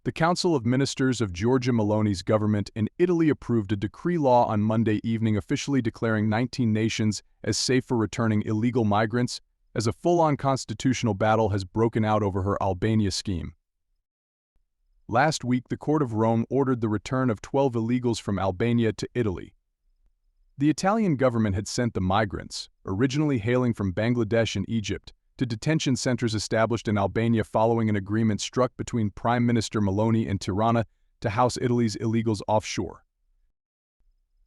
The Council of Ministers of Giorgia Meloni's government in Italy approved a decree law on Monday evening officially declaring 19 nations as safe for returning illegal migrants, as a full-on constitutional battle has broken out over her Albania scheme. Last week, the Court of Rome ordered the return of 12 illegals from Albania to Italy. The Italian government had sent the migrants, originally hailing from Bangladesh and Egypt, to detention centers established in Albania following an agreement struck between Prime Minister Meloni and Tirana to house Italy's illegals offshore.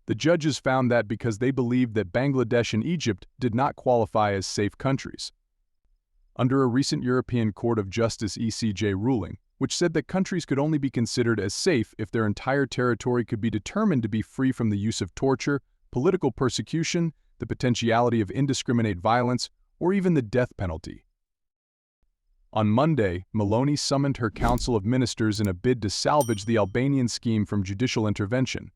The judges found that because they believed that Bangladesh and Egypt did not qualify as safe countries. Under a recent European Court of Justice (ECJ) ruling, which said that countries could only be considered as safe if their entire territory could be determined to be free from the use of torture, political persecution, the potentiality of indiscriminate violence, or even the death penalty. On Monday, Meloni summoned her Council of Ministers in a bid to salvage the Albanian scheme from judicial intervention.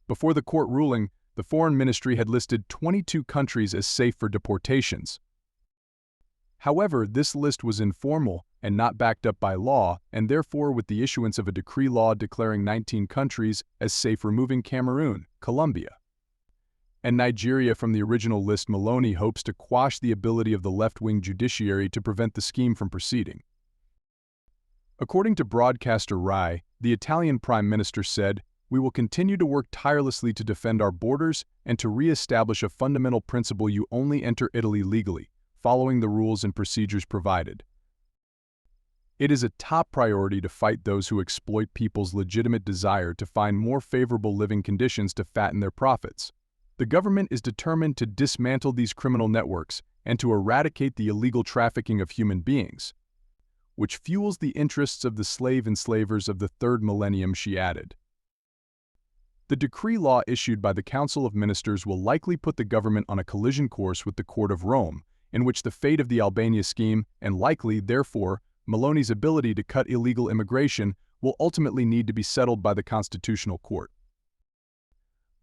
Before the court ruling, the Foreign Ministry had listed 22 countries as safe for deportations. However, this list was informal and not backed up by law, and therefore with the issuance of a decree law declaring 19 countries as safe, removing Cameroon, Colombia, and Nigeria from the original list, Meloni hopes to quash the ability of the left-wing judiciary to prevent the scheme from proceeding. According to broadcaster Rai, the Italian Prime Minister said, "We will continue to work tirelessly to defend our borders and to re-establish a fundamental principle: you only enter Italy legally, following the rules and procedures provided. It is a top priority to fight those who exploit people's legitimate desire to find more favorable living conditions to fatten their profits. The government is determined to dismantle these criminal networks and to eradicate the illegal trafficking of human beings, which fuels the interests of the slave enslavers of the third millennium," she added. The decree law issued by the Council of Ministers will likely put the government on a collision course with the Court of Rome, in which the fate of the Albania scheme, and likely, therefore, Meloni's ability to cut illegal immigration, will ultimately need to be settled by the Constitutional Court.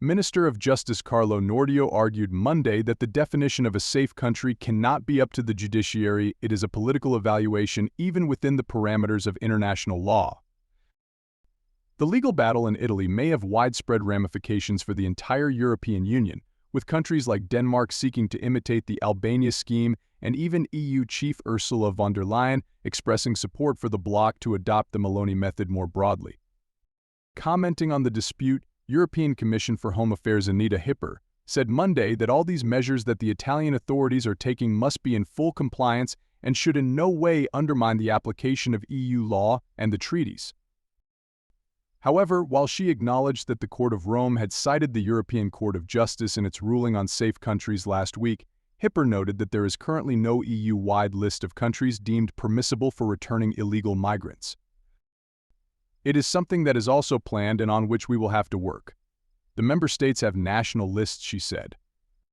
Minister of Justice Carlo Nordio argued Monday that the definition of a safe country cannot be up to the judiciary. It is a political evaluation even within the parameters of international law. The legal battle in Italy may have widespread ramifications for the entire European Union, with countries like Denmark seeking to imitate the Albania scheme and even EU Chief Ursula von der Leyen expressing support for the bloc to adopt the Meloni method more broadly. Commenting on the dispute, European Commission for Home Affairs Anita Hipper said Monday that all these measures that the Italian authorities are taking must be in full compliance and should in no way undermine the application of EU law and the treaties. However, while she acknowledged that the Court of Rome had cited the European Court of Justice in its ruling on safe countries last week, Hipper noted that there is currently no EU-wide list of countries deemed permissible for returning illegal migrants. "It is something that is also planned and on which we will have to work. The member states have national lists," she said.